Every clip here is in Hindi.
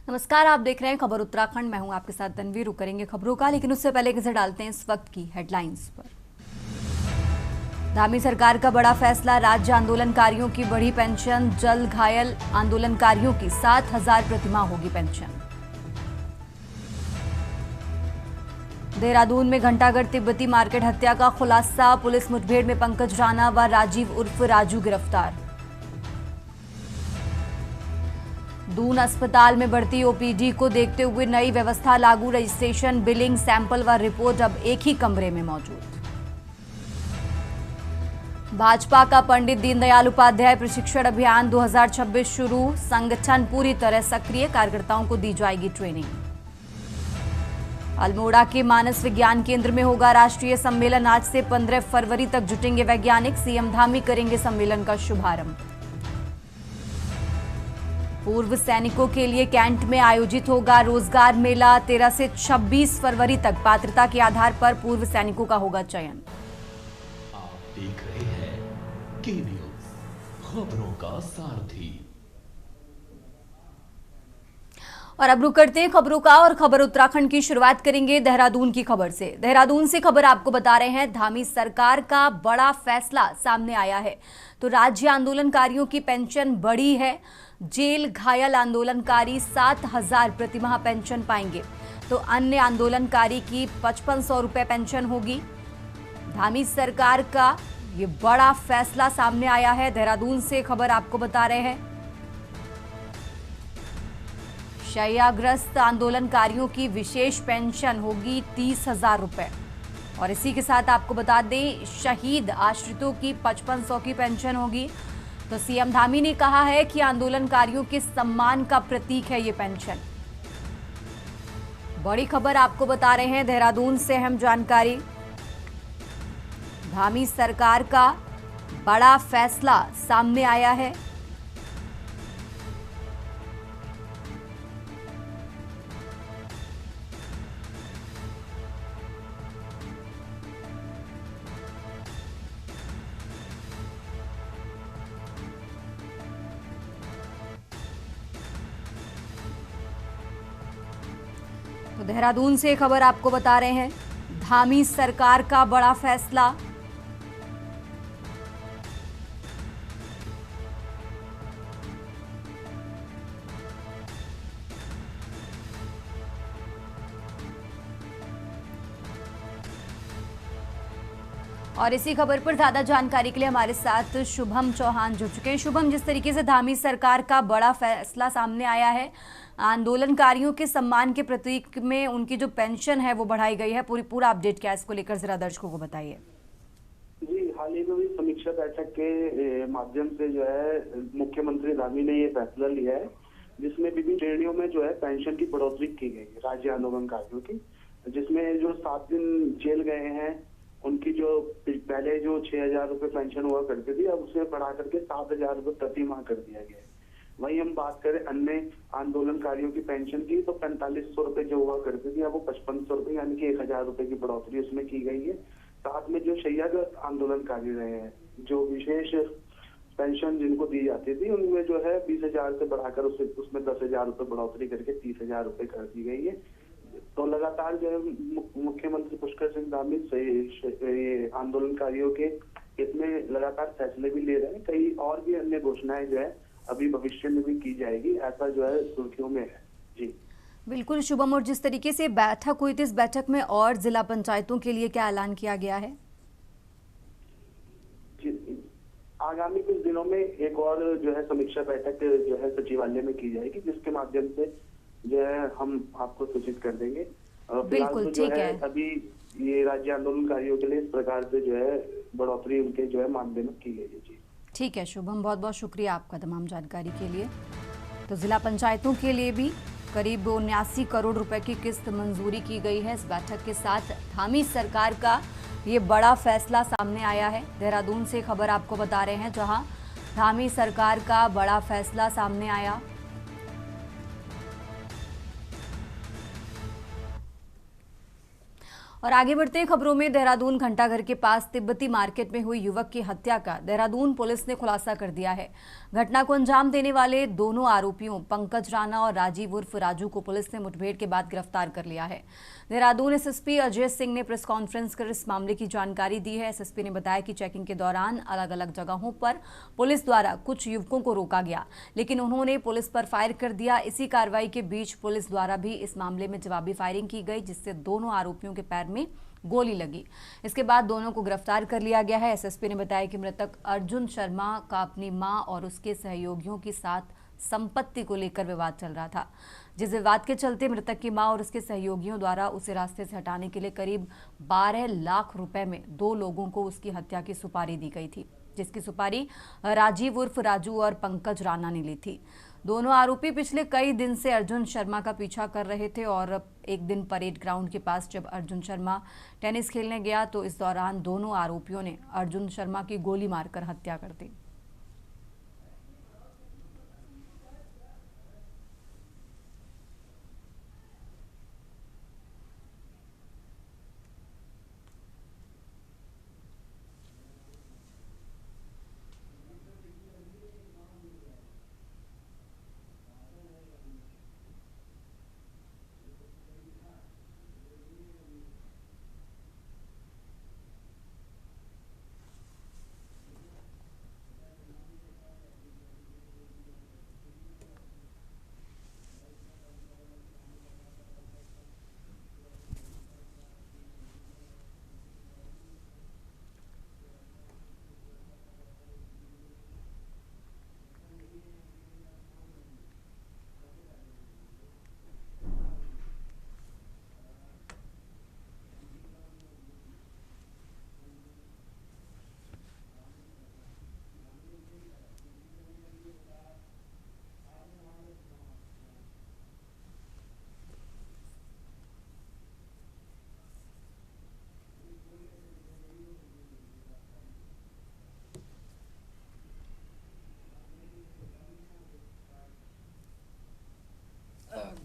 नमस्कार, आप देख रहे हैं खबर उत्तराखंड। मैं हूं आपके साथ तन्वी। रुक करेंगे खबरों का, लेकिन उससे पहले एक नजर डालते हैं इस वक्त की हेडलाइंस पर। धामी सरकार का बड़ा फैसला, राज्य आंदोलनकारियों की बढ़ी पेंशन, जल्द घायल आंदोलनकारियों की 7,000 प्रतिमाह होगी पेंशन। देहरादून में घंटाघर तिब्बती मार्केट हत्या का खुलासा, पुलिस मुठभेड़ में पंकज राणा व राजीव उर्फ राजू गिरफ्तार। दून अस्पताल में बढ़ती ओपीडी को देखते हुए नई व्यवस्था लागू, रजिस्ट्रेशन, बिलिंग, सैंपल व रिपोर्ट अब एक ही कमरे में मौजूद। भाजपा का पंडित दीनदयाल उपाध्याय प्रशिक्षण अभियान 2026 शुरू, संगठन पूरी तरह सक्रिय, कार्यकर्ताओं को दी जाएगी ट्रेनिंग। अल्मोड़ा के मानस विज्ञान केंद्र में होगा राष्ट्रीय सम्मेलन, आज से 15 फरवरी तक जुटेंगे वैज्ञानिक, सीएम धामी करेंगे सम्मेलन का शुभारंभ। पूर्व सैनिकों के लिए कैंट में आयोजित होगा रोजगार मेला, 13 से 26 फरवरी तक पात्रता के आधार पर पूर्व सैनिकों का होगा चयन। आप देख रहे हैं के न्यूज, खबरों का सारथी। और अब रुक करते हैं खबरों का, और खबर उत्तराखंड की शुरुआत करेंगे देहरादून की खबर से। देहरादून से खबर आपको बता रहे हैं, धामी सरकार का बड़ा फैसला सामने आया है। तो राज्य आंदोलनकारियों की पेंशन बढ़ी है, जेल घायल आंदोलनकारी 7,000 प्रतिमाह पेंशन पाएंगे, तो अन्य आंदोलनकारी की 5500 रुपए पेंशन होगी। धामी सरकार का ये बड़ा फैसला सामने आया है। देहरादून से खबर आपको बता रहे हैं, शैयाग्रस्त आंदोलनकारियों की विशेष पेंशन होगी 30,000 रुपए। और इसी के साथ आपको बता दें, शहीद आश्रितों की 5500 की पेंशन होगी। तो सीएम धामी ने कहा है कि आंदोलनकारियों के सम्मान का प्रतीक है ये पेंशन। बड़ी खबर आपको बता रहे हैं देहरादून से अहम जानकारी, धामी सरकार का बड़ा फैसला सामने आया है। तो देहरादून से खबर आपको बता रहे हैं, धामी सरकार का बड़ा फैसला। और इसी खबर पर ज्यादा जानकारी के लिए हमारे साथ शुभम चौहान जुड़ चुके हैं। शुभम, जिस तरीके से धामी सरकार का बड़ा फैसला सामने आया है, आंदोलनकारियों के सम्मान के प्रतीक में उनकी जो पेंशन है वो बढ़ाई गई है, पूरा अपडेट क्या है, इसको लेकर जरा दर्शकों को बताइए। जी, हाल ही में भी समीक्षा बैठक के माध्यम से जो है मुख्यमंत्री धामी ने ये फैसला लिया है, जिसमें विभिन्न श्रेणियों में जो है पेंशन की बढ़ोतरी की गई है राज्य आंदोलनकारियों की, जिसमें जो 7 दिन जेल गए हैं उनकी जो पहले जो 6,000 रुपए पेंशन हुआ करती थी, अब उसे बढ़ा करके 7,000 रुपए प्रति माह कर दिया गया है। वहीं हम बात करें अन्य आंदोलनकारियों की पेंशन की, तो 4500 रुपए जो हुआ करती थी, अब वो 5500 रुपए यानी कि 1,000 रुपए की बढ़ोतरी उसमें की गई है। साथ में जो शैयाग्रस्त आंदोलनकारी रहे हैं, जो विशेष पेंशन जिनको दी जाती थी, उनमें जो है 20,000 से बढ़ाकर उसमें 10,000 रुपए बढ़ोतरी करके 30,000 रुपए कर दी गई है। तो लगातार जो है मुख्यमंत्री पुष्कर सिंह धामी ये आंदोलनकारियों के हित में लगातार फैसले भी ले रहे हैं। कई और भी अन्य घोषणाएं जो है अभी भविष्य में भी की जाएगी, ऐसा जो है सुर्खियों में है। जी बिल्कुल शुभम, और जिस तरीके से बैठक हुई थी, इस बैठक में और जिला पंचायतों के लिए क्या ऐलान किया गया है? आगामी कुछ दिनों में एक और जो है समीक्षा बैठक जो है सचिवालय में की जाएगी, जिसके माध्यम से जो है हम आपको सूचित कर देंगे। बिल्कुल, तो जो ठीक है। अभी ये राज्य आंदोलनकारियों के लिए इस प्रकार से जो है बढ़ोतरी उनके जो है मानदेय में की गई है। जी ठीक है शुभम, बहुत बहुत शुक्रिया आपका तमाम जानकारी के लिए। तो जिला पंचायतों के लिए भी करीब 79 करोड़ रुपए की किस्त मंजूरी की गई है। इस बैठक के साथ धामी सरकार का ये बड़ा फैसला सामने आया है। देहरादून से खबर आपको बता रहे हैं, जहां धामी सरकार का बड़ा फैसला सामने आया। और आगे बढ़ते हैं खबरों में। देहरादून घंटाघर के पास तिब्बती मार्केट में हुई युवक की हत्या का देहरादून पुलिस ने खुलासा कर दिया है। घटना को अंजाम देने वाले दोनों आरोपियों पंकज राणा और राजीव उर्फ राजू को पुलिस ने मुठभेड़ के बाद गिरफ्तार कर लिया है। देहरादून एसएसपी अजय सिंह ने प्रेस कॉन्फ्रेंस कर इस मामले की जानकारी दी है। एसएसपी ने बताया कि चेकिंग के दौरान अलग अलग जगहों पर पुलिस द्वारा कुछ युवकों को रोका गया, लेकिन उन्होंने पुलिस पर फायर कर दिया। इसी कार्रवाई के बीच पुलिस द्वारा भी इस मामले में जवाबी फायरिंग की गई, जिससे दोनों आरोपियों के पैर में गोली लगी। इसके बाद दोनों को गिरफ्तार कर लिया गया है। एसएसपी ने बताया कि मृतक अर्जुन शर्मा का अपनी मां और उसके सहयोगियों के साथ संपत्ति को लेकर विवाद चल रहा था, जिस विवाद के चलते मृतक की मां और उसके सहयोगियों द्वारा उसे रास्ते से हटाने के लिए करीब 12 लाख रुपए में 2 लोगों को उसकी हत्या की सुपारी दी गई थी, जिसकी सुपारी राजीव उर्फ राजू और पंकज राणा ने ली थी। दोनों आरोपी पिछले कई दिन से अर्जुन शर्मा का पीछा कर रहे थे और एक दिन परेड ग्राउंड के पास जब अर्जुन शर्मा टेनिस खेलने गया तो इस दौरान दोनों आरोपियों ने अर्जुन शर्मा की गोली मारकर हत्या कर दी।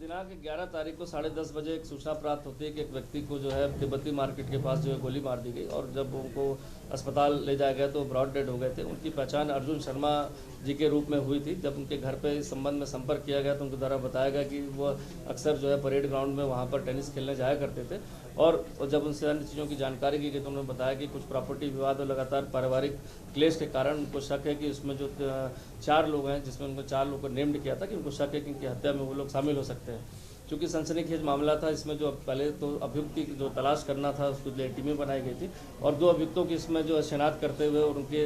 दिनांक 11 तारीख को 10:30 बजे एक सूचना प्राप्त होती है कि एक व्यक्ति को जो है तिब्बती मार्केट के पास जो है गोली मार दी गई और जब उनको अस्पताल ले जाया गया तो ब्रॉड डेड हो गए थे। उनकी पहचान अर्जुन शर्मा जी के रूप में हुई थी। जब उनके घर पे इस संबंध में संपर्क किया गया तो उनके द्वारा बताया गया कि वो अक्सर जो है परेड ग्राउंड में वहाँ पर टेनिस खेलने जाया करते थे और जब उनसे अन्य चीज़ों की जानकारी की गई तो उन्होंने बताया कि कुछ प्रॉपर्टी विवाद और लगातार पारिवारिक क्लेश के कारण उनको शक है कि इसमें जो 4 लोग हैं, जिसमें उनको 4 लोगों को नेम्ड किया था कि उनको शक है कि इनकी हत्या में वो लोग शामिल हो सकते हैं। क्योंकि सनसनीखेज मामला था, इसमें जो पहले तो अभियुक्त की जो तलाश करना था उसको लिए टीमें बनाई गई थी और 2 अभियुक्तों की इसमें जो शिनाख्त करते हुए और उनके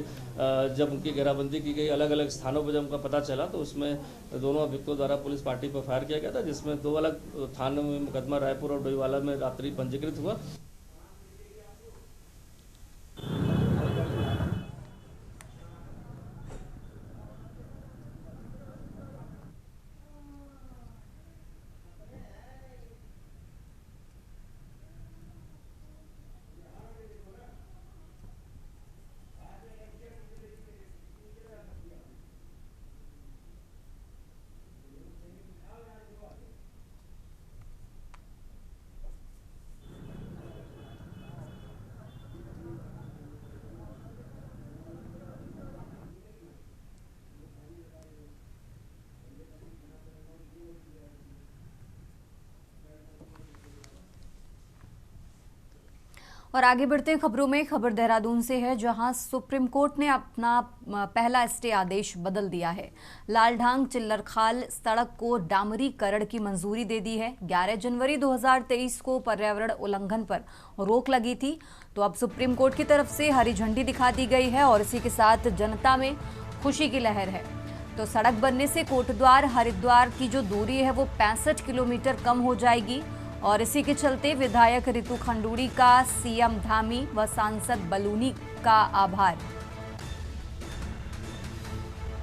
जब उनकी घेराबंदी की गई अलग अलग स्थानों पर जब उनका पता चला तो उसमें दोनों अभियुक्तों द्वारा पुलिस पार्टी पर फायर किया गया था, जिसमें 2 अलग थानों में मुकदमा रायपुर और डोईवाला में रात्रि पंजीकृत हुआ। और आगे बढ़ते हैं खबरों में। खबर देहरादून से है, जहां सुप्रीम कोर्ट ने अपना पहला स्टे आदेश बदल दिया है। लालढांग चिल्लरखाल सड़क को डामरीकरण की मंजूरी दे दी है। 11 जनवरी 2023 को पर्यावरण उल्लंघन पर रोक लगी थी, तो अब सुप्रीम कोर्ट की तरफ से हरी झंडी दिखा दी गई है और इसी के साथ जनता में खुशी की लहर है। तो सड़क बनने से कोटद्वार हरिद्वार की जो दूरी है वो 65 किलोमीटर कम हो जाएगी और इसी के चलते विधायक रितु खंडूड़ी का सीएम धामी व सांसद बलूनी का आभार।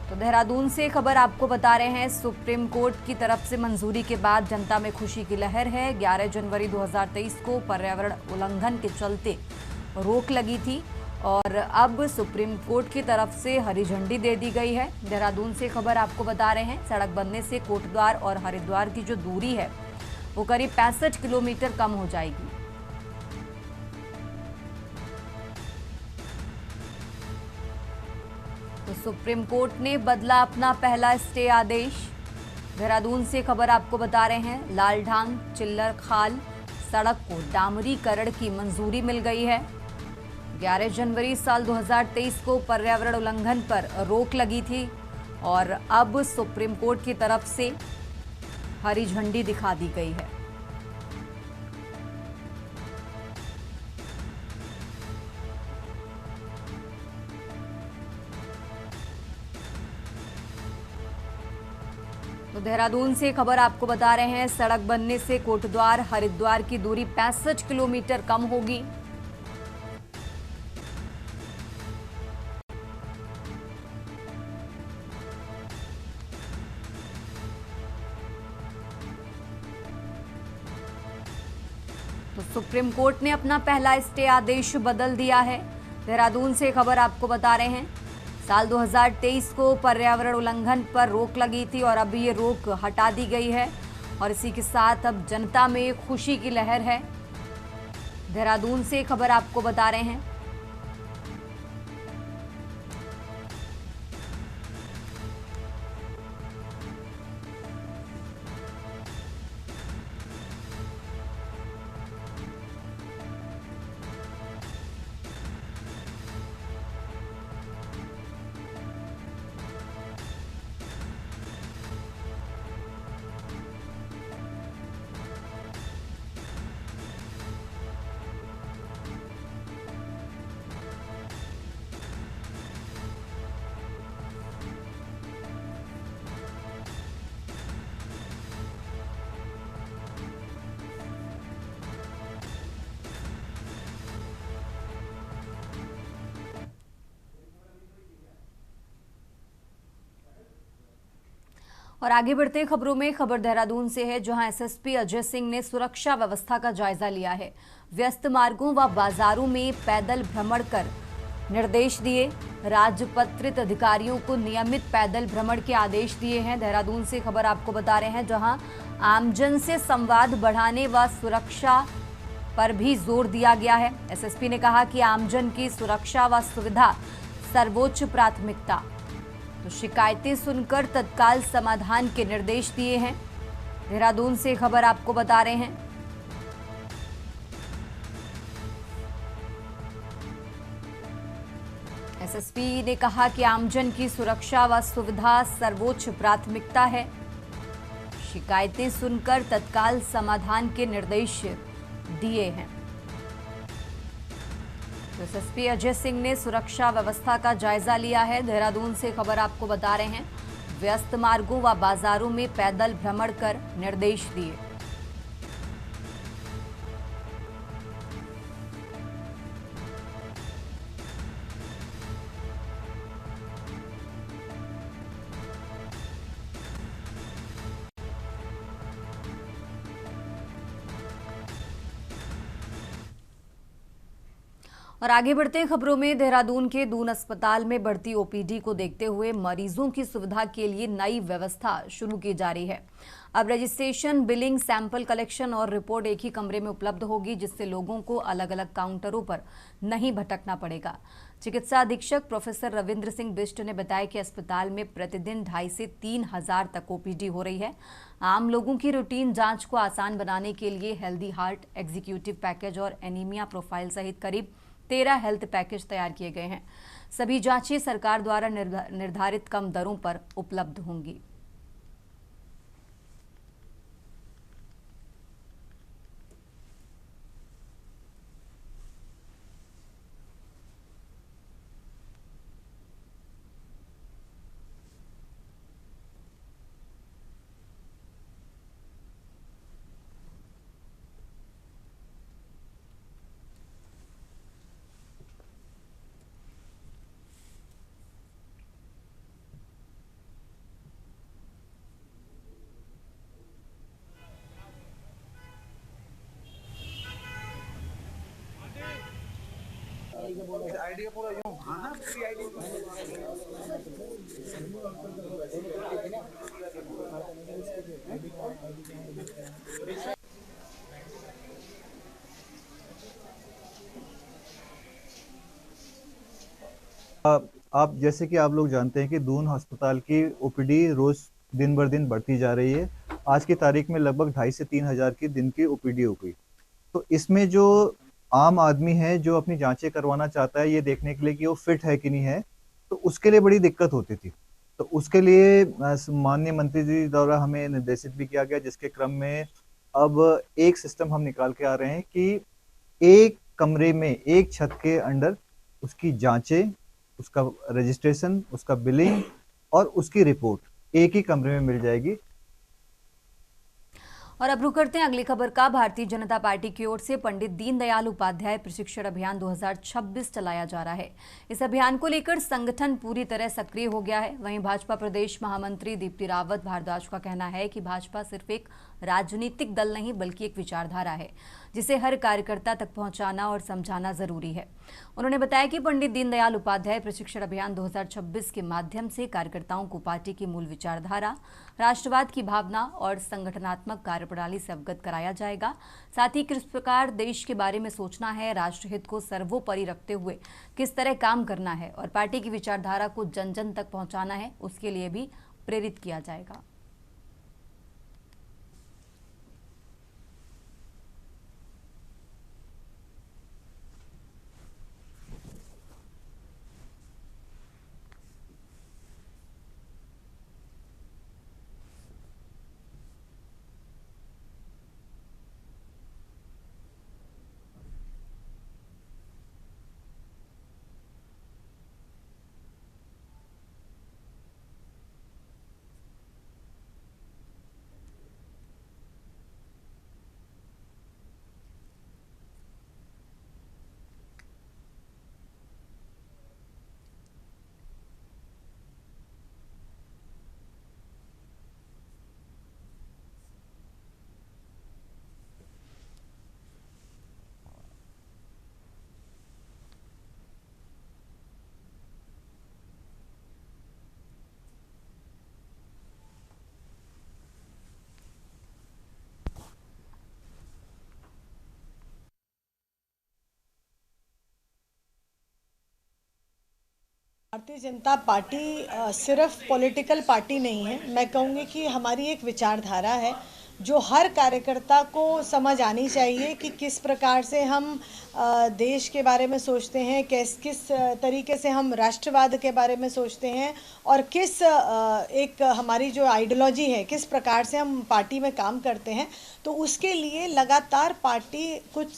तो देहरादून से खबर आपको बता रहे हैं, सुप्रीम कोर्ट की तरफ से मंजूरी के बाद जनता में खुशी की लहर है। 11 जनवरी 2023 को पर्यावरण उल्लंघन के चलते रोक लगी थी और अब सुप्रीम कोर्ट की तरफ से हरी झंडी दे दी गई है। देहरादून से खबर आपको बता रहे हैं, सड़क बनने से कोटद्वार और हरिद्वार की जो दूरी है वो करीब 65 किलोमीटर कम हो जाएगी। तो सुप्रीम कोर्ट ने बदला अपना पहला स्टे आदेश। देहरादून से खबर आपको बता रहे हैं, लालढांग चिल्लर खाल सड़क को डामरीकरण की मंजूरी मिल गई है। 11 जनवरी साल 2023 को पर्यावरण उल्लंघन पर रोक लगी थी और अब सुप्रीम कोर्ट की तरफ से हरी झंडी दिखा दी गई है। तो देहरादून से खबर आपको बता रहे हैं, सड़क बनने से कोटद्वार हरिद्वार की दूरी 65 किलोमीटर कम होगी। तो सुप्रीम कोर्ट ने अपना पहला स्टे आदेश बदल दिया है। देहरादून से खबर आपको बता रहे हैं, साल 2023 को पर्यावरण उल्लंघन पर रोक लगी थी और अब ये रोक हटा दी गई है और इसी के साथ अब जनता में खुशी की लहर है। देहरादून से खबर आपको बता रहे हैं, और आगे बढ़ते हैं खबरों में। खबर देहरादून से है, जहां एसएसपी अजय सिंह ने सुरक्षा व्यवस्था का जायजा लिया है। व्यस्त मार्गों व बाजारों में पैदल भ्रमण कर निर्देश दिए। राजपत्रित अधिकारियों को नियमित पैदल भ्रमण के आदेश दिए हैं। देहरादून से खबर आपको बता रहे हैं, जहां आमजन से संवाद बढ़ाने व सुरक्षा पर भी जोर दिया गया है। एसएसपी ने कहा कि आमजन की सुरक्षा व सुविधा सर्वोच्च प्राथमिकता। तो शिकायतें सुनकर तत्काल समाधान के निर्देश दिए हैं। देहरादून से खबर आपको बता रहे हैं, एसएसपी ने कहा कि आमजन की सुरक्षा व सुविधा सर्वोच्च प्राथमिकता है। शिकायतें सुनकर तत्काल समाधान के निर्देश दिए हैं। तो एसएसपी अजय सिंह ने सुरक्षा व्यवस्था का जायजा लिया है। देहरादून से खबर आपको बता रहे हैं, व्यस्त मार्गों व बाजारों में पैदल भ्रमण कर निर्देश दिए। और आगे बढ़ते हैं खबरों में। देहरादून के दून अस्पताल में बढ़ती ओपीडी को देखते हुए मरीजों की सुविधा के लिए नई व्यवस्था शुरू की जा रही है। अब रजिस्ट्रेशन, बिलिंग, सैंपल कलेक्शन और रिपोर्ट एक ही कमरे में उपलब्ध होगी, जिससे लोगों को अलग अलग काउंटरों पर नहीं भटकना पड़ेगा। चिकित्सा अधीक्षक प्रोफेसर रविंद्र सिंह बिष्ट ने बताया कि अस्पताल में प्रतिदिन 2,500 से 3,000 तक ओपीडी हो रही है। आम लोगों की रूटीन जांच को आसान बनाने के लिए हेल्दी हार्ट, एग्जीक्यूटिव पैकेज और एनीमिया प्रोफाइल सहित करीब 13 हेल्थ पैकेज तैयार किए गए हैं। सभी जांचें सरकार द्वारा निर्धारित कम दरों पर उपलब्ध होंगी। आइडिया पूरा यूं हाँ फ्री आइडिया आप जैसे कि आप लोग जानते हैं कि दून अस्पताल की ओपीडी रोज दिन बर दिन बढ़ती जा रही है। आज की तारीख में लगभग 2,500 से 3,000 की दिन की ओपीडी हो गई। तो इसमें जो आम आदमी है जो अपनी जांचें करवाना चाहता है ये देखने के लिए कि वो फिट है कि नहीं है, तो उसके लिए बड़ी दिक्कत होती थी। तो उसके लिए माननीय मंत्री जी द्वारा हमें निर्देशित भी किया गया, जिसके क्रम में अब एक सिस्टम हम निकाल के आ रहे हैं कि एक कमरे में एक छत के अंडर उसकी जांचें, उसका रजिस्ट्रेशन, उसका बिलिंग और उसकी रिपोर्ट एक ही कमरे में मिल जाएगी। और अब रुक करते हैं अगली खबर का। भारतीय जनता पार्टी की ओर से पंडित दीनदयाल उपाध्याय प्रशिक्षण अभियान 2026 चलाया जा रहा है। इस अभियान को लेकर संगठन पूरी तरह सक्रिय हो गया है। वहीं भाजपा प्रदेश महामंत्री दीप्ति रावत भारद्वाज का कहना है कि भाजपा सिर्फ एक राजनीतिक दल नहीं बल्कि एक विचारधारा है जिसे हर कार्यकर्ता तक पहुंचाना और समझाना जरूरी है। उन्होंने बताया कि पंडित दीनदयाल उपाध्याय प्रशिक्षण अभियान 2026 के माध्यम से कार्यकर्ताओं को पार्टी की मूल विचारधारा, राष्ट्रवाद की भावना और संगठनात्मक कार्यप्रणाली से अवगत कराया जाएगा। साथ ही किस प्रकार देश के बारे में सोचना है, राष्ट्रहित को सर्वोपरि रखते हुए किस तरह काम करना है और पार्टी की विचारधारा को जन जन तक पहुंचाना है, उसके लिए भी प्रेरित किया जाएगा। भारतीय जनता पार्टी सिर्फ पॉलिटिकल पार्टी नहीं है, मैं कहूँगी कि हमारी एक विचारधारा है जो हर कार्यकर्ता को समझ आनी चाहिए कि किस प्रकार से हम देश के बारे में सोचते हैं, किस तरीके से हम राष्ट्रवाद के बारे में सोचते हैं और किस एक हमारी जो आइडियोलॉजी है, किस प्रकार से हम पार्टी में काम करते हैं। तो उसके लिए लगातार पार्टी कुछ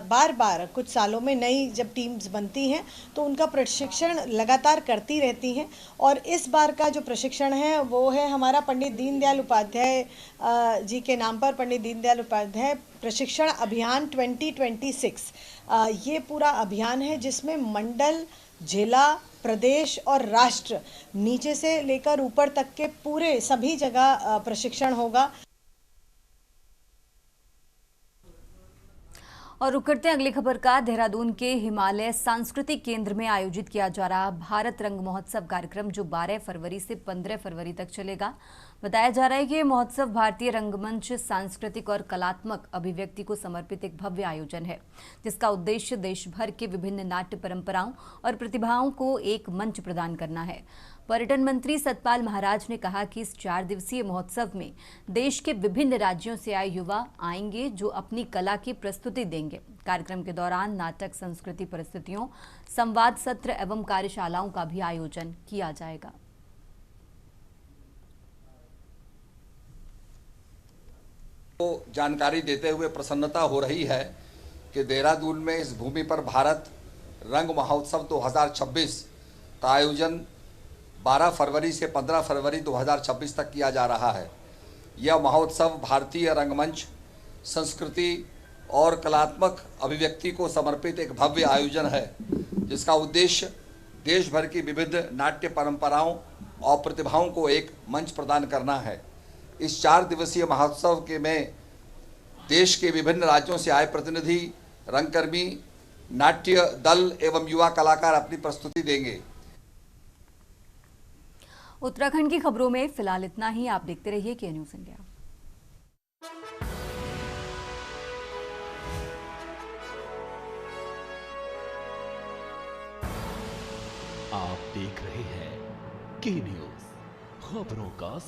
बार कुछ सालों में नई जब टीम्स बनती हैं तो उनका प्रशिक्षण लगातार करती रहती हैं। और इस बार का जो प्रशिक्षण है वो है हमारा पंडित दीनदयाल उपाध्याय जी के नाम पर पंडित दीनदयाल उपाध्याय प्रशिक्षण अभियान 2026। ये पूरा अभियान है जिसमें मंडल, जिला, प्रदेश और राष्ट्र, नीचे से लेकर ऊपर तक के पूरे सभी जगह प्रशिक्षण होगा। और रुक करते हैं अगली खबर का। देहरादून के हिमालय सांस्कृतिक केंद्र में आयोजित किया जा रहा भारत रंग महोत्सव कार्यक्रम जो 12 फरवरी से 15 फरवरी तक चलेगा। बताया जा रहा है कि ये महोत्सव भारतीय रंगमंच, सांस्कृतिक और कलात्मक अभिव्यक्ति को समर्पित एक भव्य आयोजन है जिसका उद्देश्य देश भर के विभिन्न नाट्य परंपराओं और प्रतिभाओं को एक मंच प्रदान करना है। पर्यटन मंत्री सतपाल महाराज ने कहा कि इस 4 दिवसीय महोत्सव में देश के विभिन्न राज्यों से आए युवा आएंगे जो अपनी कला की प्रस्तुति देंगे। कार्यक्रम के दौरान नाटक, संस्कृति परिस्थितियों, संवाद सत्र एवं कार्यशालाओं का भी आयोजन किया जाएगा। को जानकारी देते हुए प्रसन्नता हो रही है कि देहरादून में इस भूमि पर भारत रंग महोत्सव 2026 का आयोजन 12 फरवरी से 15 फरवरी 2026 तक किया जा रहा है। यह महोत्सव भारतीय रंगमंच, संस्कृति और कलात्मक अभिव्यक्ति को समर्पित एक भव्य आयोजन है जिसका उद्देश्य देश भर की विविध नाट्य परंपराओं और प्रतिभाओं को एक मंच प्रदान करना है। इस 4 दिवसीय महोत्सव के में देश के विभिन्न राज्यों से आए प्रतिनिधि, रंगकर्मी, नाट्य दल एवं युवा कलाकार अपनी प्रस्तुति देंगे। उत्तराखंड की खबरों में फिलहाल इतना ही। आप देखते रहिए के न्यूज़ इंडिया। आप देख के न्यूज, खबरों का